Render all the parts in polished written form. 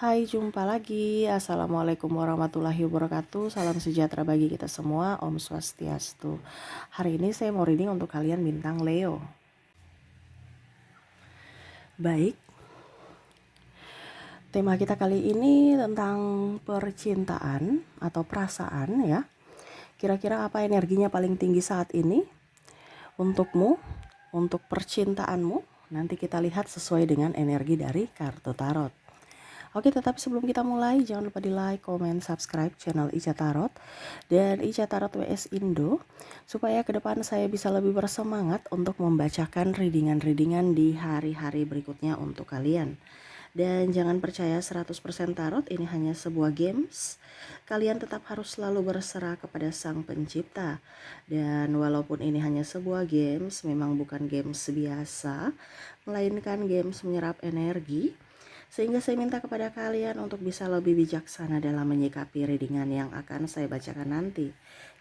Hai, jumpa lagi. Assalamualaikum warahmatullahi wabarakatuh. Salam sejahtera bagi kita semua. Om Swastiastu. Hari ini saya mau reading untuk kalian bintang Leo. Baik, tema kita kali ini tentang percintaan atau perasaan ya. Kira-kira apa energinya paling tinggi saat ini untukmu, untuk percintaanmu? Nanti kita lihat sesuai dengan energi dari kartu tarot. Oke, tetapi sebelum kita mulai, jangan lupa di like, comment, subscribe channel Ica Tarot dan Ica Tarot WS Indo, supaya ke depan saya bisa lebih bersemangat untuk membacakan readingan-readingan di hari-hari berikutnya untuk kalian. Dan jangan percaya 100% tarot ini hanya sebuah games. Kalian tetap harus selalu berserah kepada Sang Pencipta. Dan walaupun ini hanya sebuah games, memang bukan games biasa, melainkan games menyerap energi. Sehingga saya minta kepada kalian untuk bisa lebih bijaksana dalam menyikapi readingan yang akan saya bacakan nanti.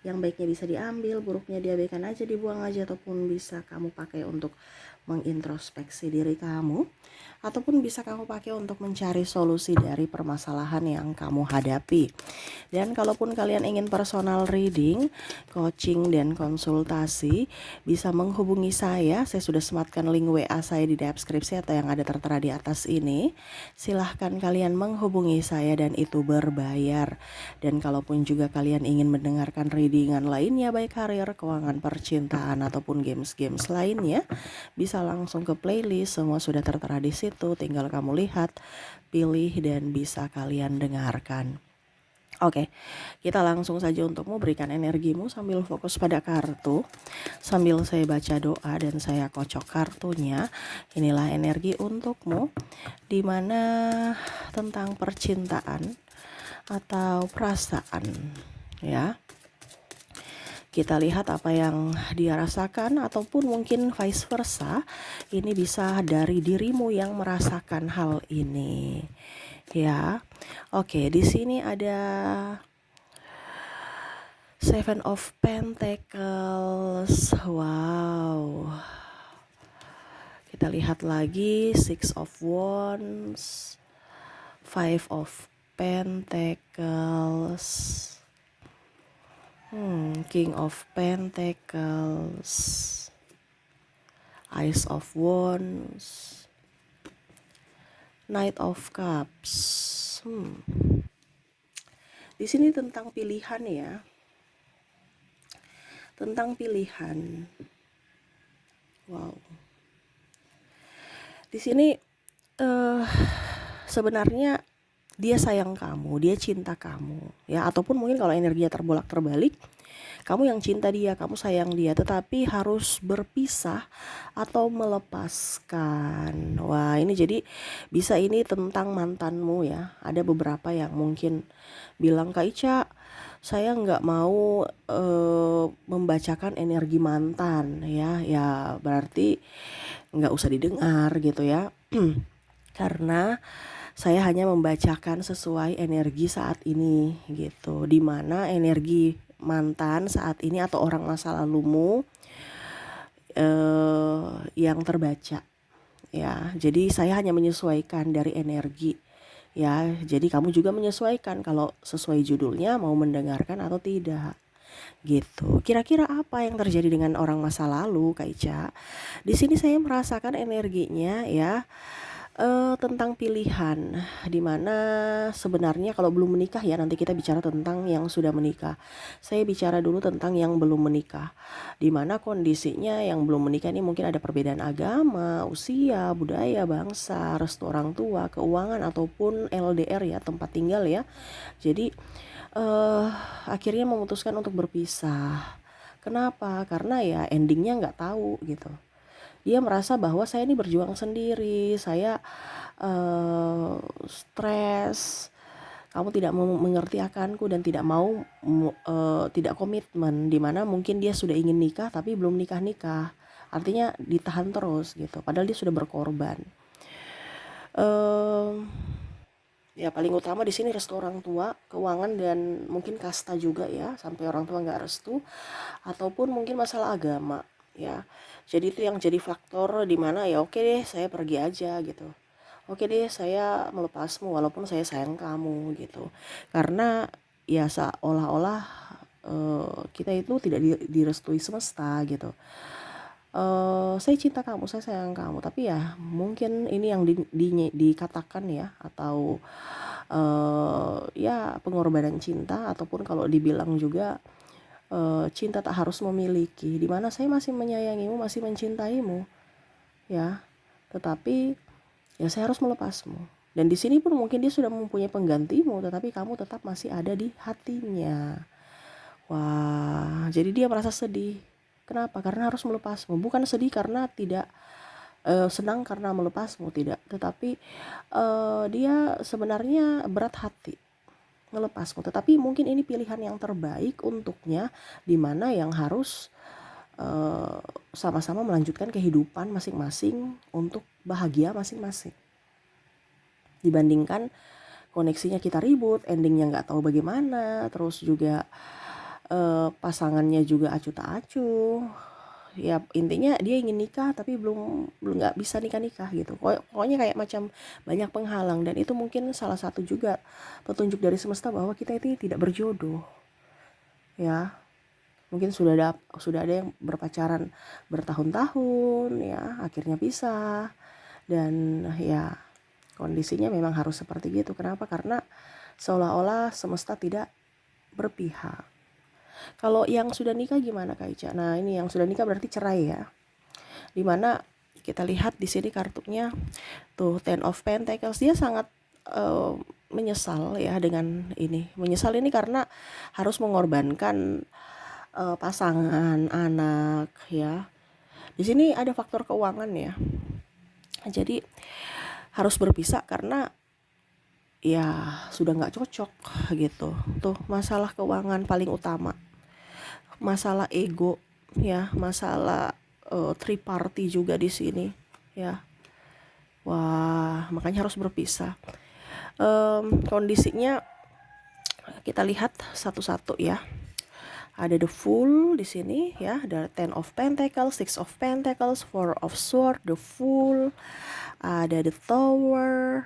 Yang baiknya bisa diambil, buruknya diabaikan aja, dibuang aja, ataupun bisa kamu pakai untuk mengintrospeksi diri kamu, ataupun bisa kamu pakai untuk mencari solusi dari permasalahan yang kamu hadapi. Dan kalaupun kalian ingin personal reading, coaching, dan konsultasi, bisa menghubungi saya. Saya sudah sematkan link WA saya di deskripsi atau yang ada tertera di atas ini. Silahkan kalian menghubungi saya dan itu berbayar. Dan kalaupun juga kalian ingin mendengarkan readingan lainnya, baik karir, keuangan, percintaan, ataupun games-games lainnya, bisa langsung ke playlist, semua sudah tertera di situ. Tinggal kamu lihat, pilih, dan bisa kalian dengarkan. Oke, kita langsung saja untuk memberikan energimu sambil fokus pada kartu. Sambil saya baca doa dan saya kocok kartunya. Inilah energi untukmu, dimana tentang percintaan atau perasaan ya. Kita lihat apa yang dia rasakan, ataupun mungkin vice versa. Ini bisa dari dirimu yang merasakan hal ini. Ya. Oke, di sini ada Seven of Pentacles. Wow. Kita lihat lagi Six of Wands, Five of Pentacles, King of Pentacles, Ace of Wands, Knight of Cups. Di sini tentang pilihan ya. Tentang pilihan. Wow. Di sini sebenarnya dia sayang kamu, dia cinta kamu ya, ataupun mungkin kalau energinya terbalik, kamu yang cinta dia, kamu sayang dia, tetapi harus berpisah atau melepaskan. Wah, ini jadi bisa ini tentang mantanmu ya. Ada beberapa yang mungkin bilang, Kak Ica, saya nggak mau membacakan energi mantan ya berarti nggak usah didengar gitu ya. Karena saya hanya membacakan sesuai energi saat ini gitu, dimana energi mantan saat ini atau orang masa lalumu yang terbaca ya. Jadi saya hanya menyesuaikan dari energi ya. Jadi kamu juga menyesuaikan kalau sesuai judulnya mau mendengarkan atau tidak gitu. Kira-kira apa yang terjadi dengan orang masa lalu, Kak Ica? Di sini saya merasakan energinya ya. Tentang pilihan, dimana sebenarnya kalau belum menikah ya, nanti kita bicara tentang yang sudah menikah. Saya bicara dulu tentang yang belum menikah, dimana kondisinya yang belum menikah ini mungkin ada perbedaan agama, usia, budaya, bangsa, restu orang tua, keuangan, ataupun LDR ya, tempat tinggal ya. Jadi akhirnya memutuskan untuk berpisah. Kenapa? Karena ya endingnya nggak tahu gitu. Dia merasa bahwa saya ini berjuang sendiri, saya stres, kamu tidak mengerti akanku dan tidak mau tidak komitmen, dimana mungkin dia sudah ingin nikah tapi belum nikah, artinya ditahan terus gitu, padahal dia sudah berkorban. Ya paling utama di sini restu orang tua, keuangan, dan mungkin kasta juga ya, sampai orang tua nggak restu, ataupun mungkin masalah agama ya. Jadi itu yang jadi faktor dimana ya oke deh saya pergi aja gitu. oke deh saya melepasmu walaupun saya sayang kamu gitu. Karena ya seolah-olah kita itu tidak direstui semesta gitu. Saya cinta kamu, saya sayang kamu, tapi ya mungkin ini yang dikatakan ya, atau ya pengorbanan cinta, ataupun kalau dibilang juga cinta tak harus memiliki, dimana saya masih menyayangimu, masih mencintaimu ya, tetapi ya saya harus melepasmu. Dan di sini pun mungkin dia sudah mempunyai penggantimu, tetapi kamu tetap masih ada di hatinya. Wah, jadi dia merasa sedih. Kenapa? Karena harus melepasmu. Bukan sedih karena tidak senang karena melepasmu, tidak. Tetapi dia sebenarnya berat hati melepasmu. Tetapi mungkin ini pilihan yang terbaik untuknya, dimana yang harus sama-sama melanjutkan kehidupan masing-masing untuk bahagia masing-masing. Dibandingkan koneksinya kita ribut, endingnya nggak tahu bagaimana, terus juga pasangannya juga acuh tak acuh. Ya intinya dia ingin nikah tapi belum nggak bisa nikah gitu. Pokoknya kayak macam banyak penghalang, dan itu mungkin salah satu juga petunjuk dari semesta bahwa kita itu tidak berjodoh. Ya, mungkin sudah ada yang berpacaran bertahun-tahun ya, akhirnya pisah. Dan ya kondisinya memang harus seperti gitu. Kenapa? Karena seolah-olah semesta tidak berpihak. Kalau yang sudah nikah gimana Kak Ica? Nah ini yang sudah nikah berarti cerai ya. Dimana kita lihat di sini kartunya tuh Ten of Pentacles, dia sangat menyesal ya dengan ini. Menyesal ini karena harus mengorbankan pasangan, anak ya. Di sini ada faktor keuangan ya. Jadi harus berpisah karena ya sudah nggak cocok gitu. Tuh masalah keuangan paling utama, masalah ego ya, masalah triparty juga di sini ya. Wah, makanya harus berpisah. Kondisinya kita lihat satu-satu ya. Ada the Fool di sini ya, ada Ten of Pentacles, Six of Pentacles, Four of Swords, the Fool, ada the Tower.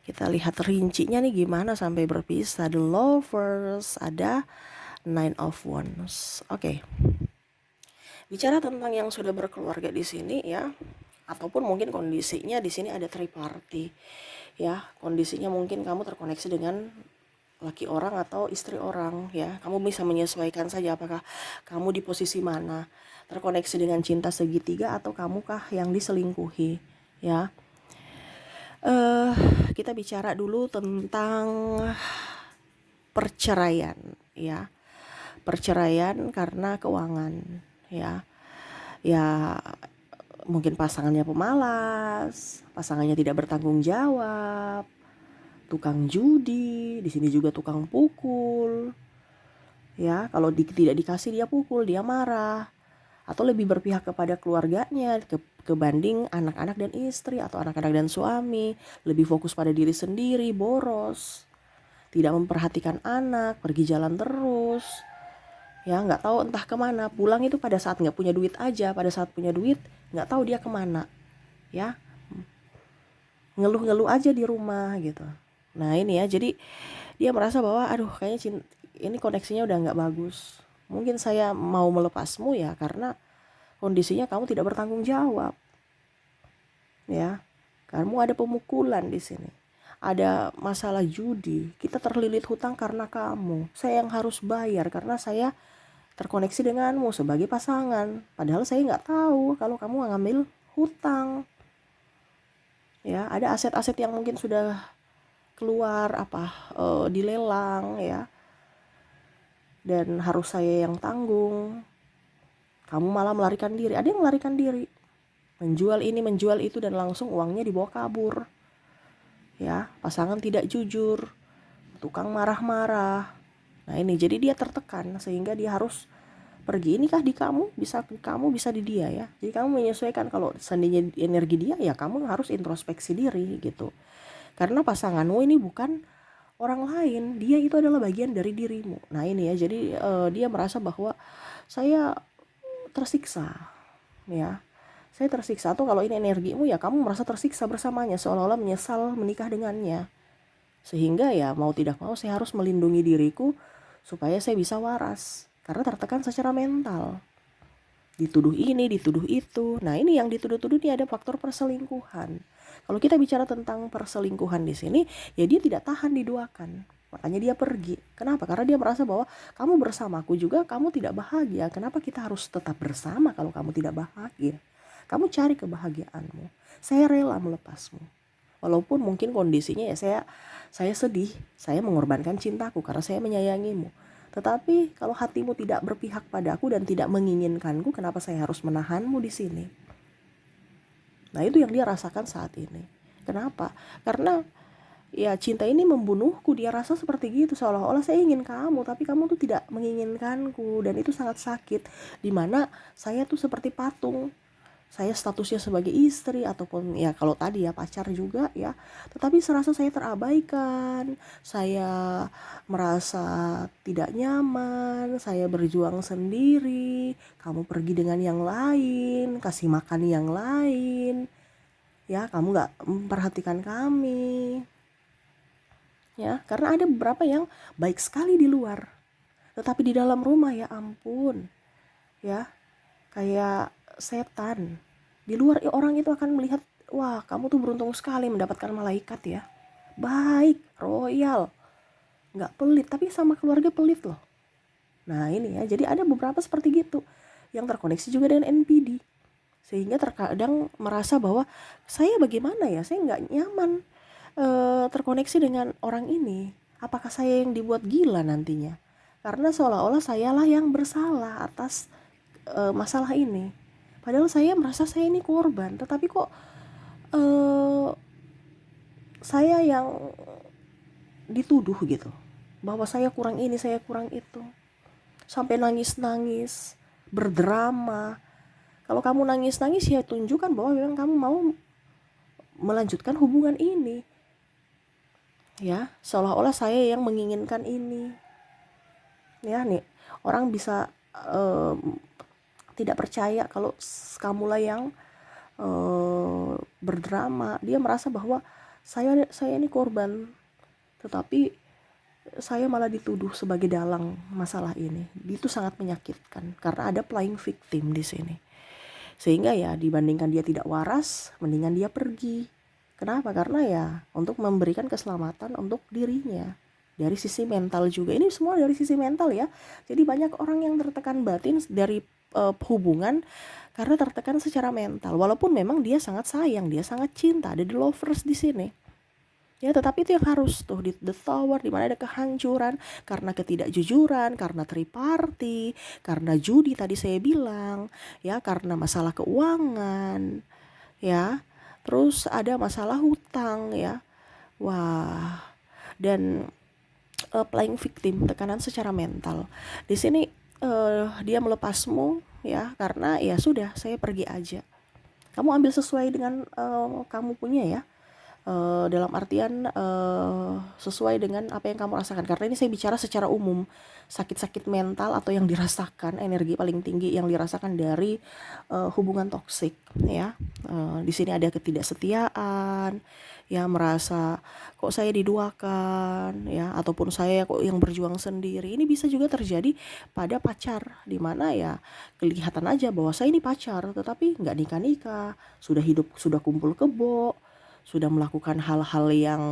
Kita lihat rincinya nih gimana sampai berpisah. The Lovers, ada Nine of Wands. Oke. Bicara tentang yang sudah berkeluarga di sini ya, ataupun mungkin kondisinya di sini ada triparty ya. Kondisinya mungkin kamu terkoneksi dengan laki orang atau istri orang ya. Kamu bisa menyesuaikan saja apakah kamu di posisi mana, terkoneksi dengan cinta segitiga atau kamukah yang diselingkuhi ya. Kita bicara dulu tentang perceraian ya. Perceraian karena keuangan ya. Ya mungkin pasangannya pemalas, pasangannya tidak bertanggung jawab, tukang judi, di sini juga tukang pukul. Ya, kalau tidak dikasih dia pukul, dia marah. Atau lebih berpihak kepada keluarganya kebanding anak-anak dan istri, atau anak-anak dan suami, lebih fokus pada diri sendiri, boros, tidak memperhatikan anak, pergi jalan terus. Ya nggak tahu entah kemana, pulang itu pada saat nggak punya duit aja, pada saat punya duit nggak tahu dia kemana ya, ngeluh-ngeluh aja di rumah gitu. Nah ini ya, jadi dia merasa bahwa aduh kayaknya ini koneksinya udah nggak bagus. Mungkin saya mau melepasmu ya karena kondisinya kamu tidak bertanggung jawab ya. Kamu ada pemukulan di sini, ada masalah judi, kita terlilit hutang karena kamu, saya yang harus bayar karena saya terkoneksi denganmu sebagai pasangan, padahal saya nggak tahu kalau kamu ngambil hutang ya. Ada aset-aset yang mungkin sudah keluar dilelang ya, dan harus saya yang tanggung, kamu malah melarikan diri. Ada yang melarikan diri, menjual ini menjual itu, dan langsung uangnya dibawa kabur ya. Pasangan tidak jujur, tukang marah-marah. Nah ini jadi dia tertekan sehingga dia harus pergi. Inikah di kamu, bisa di dia ya. Jadi kamu menyesuaikan, kalau seandainya energi dia ya kamu harus introspeksi diri gitu. Karena pasanganmu ini bukan orang lain, dia itu adalah bagian dari dirimu. Nah ini ya, jadi dia merasa bahwa saya tersiksa ya, saya tersiksa. Atau kalau ini energimu, ya kamu merasa tersiksa bersamanya, seolah-olah menyesal menikah dengannya. Sehingga ya mau tidak mau saya harus melindungi diriku supaya saya bisa waras, karena tertekan secara mental. Dituduh ini, dituduh itu. Nah, ini yang dituduh-tuduh ini ada faktor perselingkuhan. Kalau kita bicara tentang perselingkuhan di sini, ya dia tidak tahan diduakan. Makanya dia pergi. Kenapa? Karena dia merasa bahwa kamu bersamaku juga kamu tidak bahagia. Kenapa kita harus tetap bersama kalau kamu tidak bahagia? Kamu cari kebahagiaanmu. Saya rela melepasmu. Walaupun mungkin kondisinya ya saya sedih, saya mengorbankan cintaku karena saya menyayangimu. Tetapi kalau hatimu tidak berpihak padaku dan tidak menginginkanku, kenapa saya harus menahanmu di sini? Nah, itu yang dia rasakan saat ini. Kenapa? Karena ya cinta ini membunuhku. Dia rasa seperti gitu, seolah-olah saya ingin kamu tapi kamu tuh tidak menginginkanku, dan itu sangat sakit. Dimana saya tuh seperti patung, saya statusnya sebagai istri ataupun ya kalau tadi ya pacar juga ya, tetapi serasa saya terabaikan, saya merasa tidak nyaman, saya berjuang sendiri, kamu pergi dengan yang lain, kasih makan yang lain, ya kamu gak memperhatikan kami, ya karena ada beberapa yang baik sekali di luar, tetapi di dalam rumah ya ampun, ya kayak setan. Di luar orang itu akan melihat, wah kamu tuh beruntung sekali mendapatkan malaikat ya, baik, royal, nggak pelit, tapi sama keluarga pelit loh. Nah ini ya, jadi ada beberapa seperti gitu yang terkoneksi juga dengan NPD, sehingga terkadang merasa bahwa saya bagaimana ya, saya nggak nyaman terkoneksi dengan orang ini. Apakah saya yang dibuat gila nantinya? Karena seolah-olah sayalah yang bersalah atas masalah ini. Padahal saya merasa saya ini korban, tetapi kok saya yang dituduh gitu, bahwa saya kurang ini, saya kurang itu, sampai nangis-nangis, berdrama. Kalau kamu nangis-nangis ya tunjukkan bahwa memang kamu mau melanjutkan hubungan ini, ya seolah-olah saya yang menginginkan ini, ya nih orang bisa tidak percaya kalau kamulah yang berdrama. Dia merasa bahwa saya ini korban, tetapi saya malah dituduh sebagai dalang masalah ini. Itu sangat menyakitkan karena ada playing victim di sini. Sehingga ya dibandingkan dia tidak waras, mendingan dia pergi. Kenapa? Karena ya untuk memberikan keselamatan untuk dirinya. Dari sisi mental juga. Ini semua dari sisi mental ya. Jadi banyak orang yang tertekan batin dari hubungan karena tertekan secara mental. Walaupun memang dia sangat sayang, dia sangat cinta, ada the lovers di sini. Ya, tetapi itu yang harus tuh di the tower, di mana ada kehancuran karena ketidakjujuran, karena triparty, karena judi tadi saya bilang, ya karena masalah keuangan, ya. Terus ada masalah hutang ya. Wah. Dan playing victim, tekanan secara mental. Di sini dia melepasmu ya karena ya sudah saya pergi aja. Kamu ambil sesuai dengan kamu punya ya. Dalam artian sesuai dengan apa yang kamu rasakan, karena ini saya bicara secara umum. Sakit-sakit mental atau yang dirasakan, energi paling tinggi yang dirasakan dari hubungan toksik ya. Di sini ada ketidaksetiaan ya, merasa kok saya diduakan ya, ataupun saya kok yang berjuang sendiri. Ini bisa juga terjadi pada pacar, dimana ya kelihatan aja bahwa saya ini pacar tetapi nggak nikah-nikah, sudah hidup, sudah kumpul kebo, sudah melakukan hal-hal yang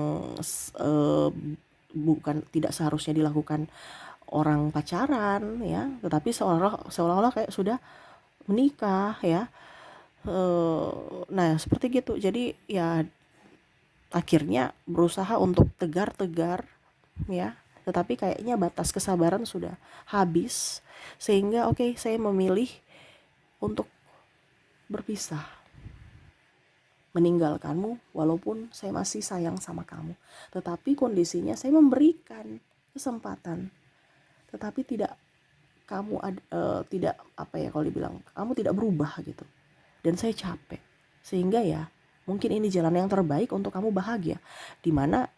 bukan, tidak seharusnya dilakukan orang pacaran ya, tetapi seolah-olah kayak sudah menikah ya. Nah seperti gitu. Jadi ya akhirnya berusaha untuk tegar ya, tetapi kayaknya batas kesabaran sudah habis, sehingga oke, saya memilih untuk berpisah, meninggalkanmu walaupun saya masih sayang sama kamu. Tetapi kondisinya saya memberikan kesempatan, tetapi tidak kamu tidak apa ya, kalau dibilang kamu tidak berubah gitu. Dan saya capek. Sehingga ya mungkin ini jalan yang terbaik untuk kamu bahagia, dimana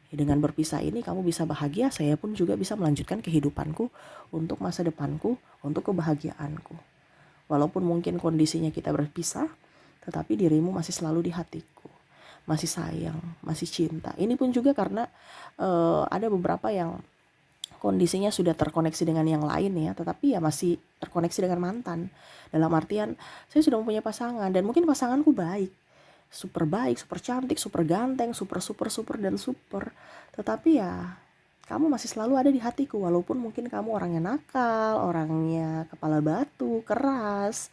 ya dengan berpisah ini kamu bisa bahagia, saya pun juga bisa melanjutkan kehidupanku untuk masa depanku, untuk kebahagiaanku. Walaupun mungkin kondisinya kita berpisah, tetapi dirimu masih selalu di hatiku, masih sayang, masih cinta. Ini pun juga karena ada beberapa yang kondisinya sudah terkoneksi dengan yang lain ya, tetapi ya masih terkoneksi dengan mantan. Dalam artian, saya sudah mempunyai pasangan dan mungkin pasanganku baik, super cantik, super ganteng, super dan super. Tetapi ya kamu masih selalu ada di hatiku, walaupun mungkin kamu orangnya nakal, orangnya kepala batu, keras,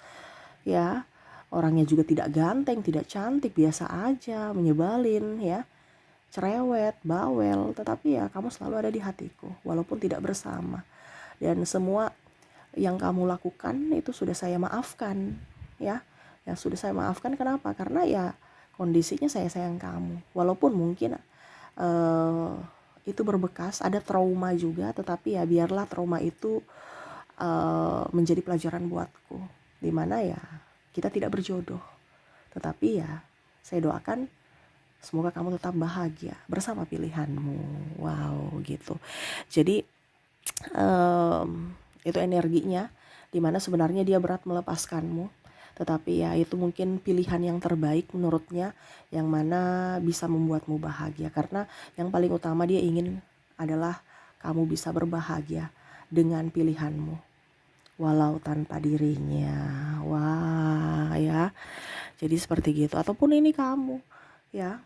ya. Orangnya juga tidak ganteng, tidak cantik, biasa aja, menyebalin ya, cerewet, bawel, tetapi ya kamu selalu ada di hatiku walaupun tidak bersama. Dan semua yang kamu lakukan itu sudah saya maafkan ya. Yang sudah saya maafkan kenapa? Karena ya kondisinya saya sayang kamu. Walaupun mungkin itu berbekas, ada trauma juga, tetapi ya biarlah trauma itu menjadi pelajaran buatku. Dimana ya kita tidak berjodoh. Tetapi ya saya doakan semoga kamu tetap bahagia bersama pilihanmu. Wow, gitu. Jadi itu energinya, dimana sebenarnya dia berat melepaskanmu. Tetapi ya itu mungkin pilihan yang terbaik menurutnya, yang mana bisa membuatmu bahagia. Karena yang paling utama dia ingin adalah kamu bisa berbahagia dengan pilihanmu, walau tanpa dirinya. Wah ya, jadi seperti gitu. Ataupun ini kamu ya,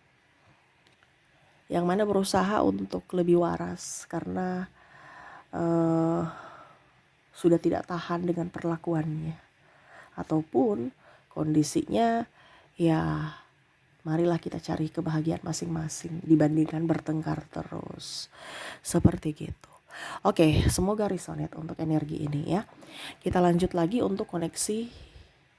yang mana berusaha untuk lebih waras karena sudah tidak tahan dengan perlakuannya, ataupun kondisinya ya marilah kita cari kebahagiaan masing-masing dibandingkan bertengkar terus, seperti gitu. Oke, semoga resonate untuk energi ini ya. Kita lanjut lagi untuk koneksi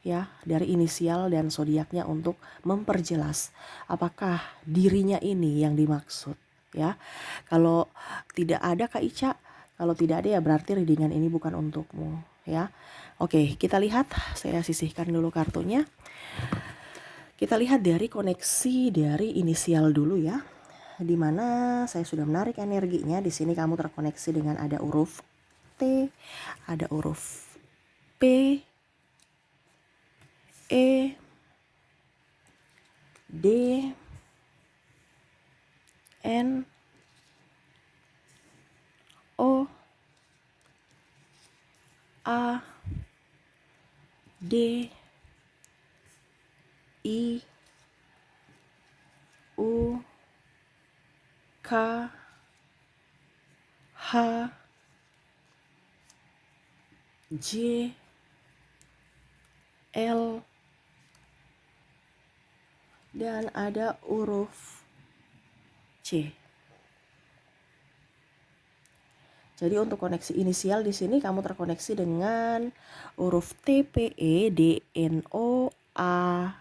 ya dari inisial dan zodiaknya untuk memperjelas apakah dirinya ini yang dimaksud ya. Kalau tidak ada Kak Ica, kalau tidak ada ya berarti readingan ini bukan untukmu ya. Oke, kita lihat, saya sisihkan dulu kartunya. Kita lihat dari koneksi dari inisial dulu ya. Dimana saya sudah menarik energinya. Di sini kamu terkoneksi dengan ada huruf T, ada huruf P, E, D, N, O, A, D, I, U, K, H, J, L, dan ada huruf C. Jadi untuk koneksi inisial di sini kamu terkoneksi dengan huruf T, P, E, D, N, O, A,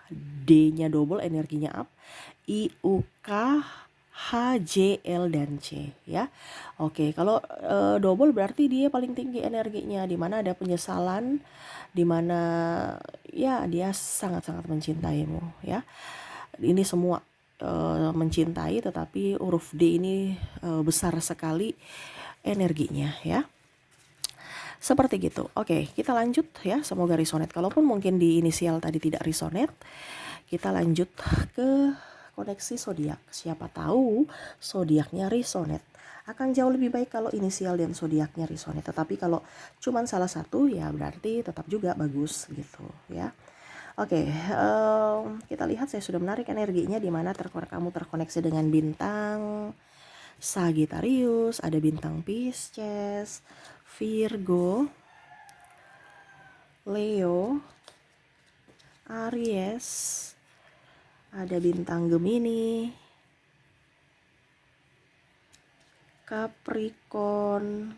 D-nya double energinya up, I, U, K, H, J, L, dan C ya. Oke, kalau double berarti dia paling tinggi energinya, dimana ada penyesalan, dimana ya dia sangat-sangat mencintaimu ya. Ini semua mencintai, tetapi huruf D ini besar sekali energinya ya. Seperti gitu. Oke, kita lanjut ya, semoga resonate. Kalaupun mungkin di inisial tadi tidak resonate, kita lanjut ke koneksi zodiak. Siapa tahu zodiaknya resonate. Akan jauh lebih baik kalau inisial dan zodiaknya resonate. Tetapi kalau cuman salah satu ya berarti tetap juga bagus gitu ya. Oke, kita lihat, saya sudah menarik energinya di mana kamu terkoneksi dengan bintang Sagittarius, ada bintang Pisces, Virgo, Leo, Aries, ada bintang Gemini, Capricorn,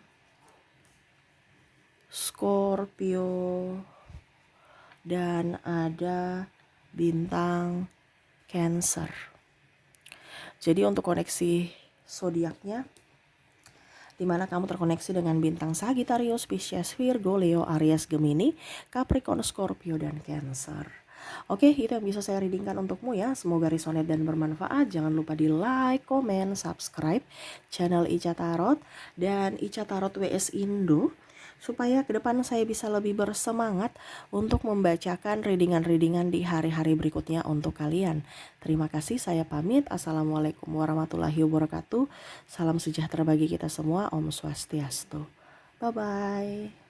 Scorpio, dan ada bintang Cancer. Jadi untuk koneksi zodiaknya, dimana kamu terkoneksi dengan bintang Sagittarius, Pisces, Virgo, Leo, Aries, Gemini, Capricorn, Scorpio, dan Cancer. Oke, itu yang bisa saya readingkan untukmu ya. Semoga resonate dan bermanfaat. Jangan lupa di like, comment, subscribe channel Ica Tarot dan Ica Tarot WS Indo. supaya ke depan saya bisa lebih bersemangat untuk membacakan readingan-readingan di hari-hari berikutnya untuk kalian. Terima kasih, saya pamit. Assalamualaikum warahmatullahi wabarakatuh. Salam sejahtera bagi kita semua. Om Swastiastu. Bye-bye.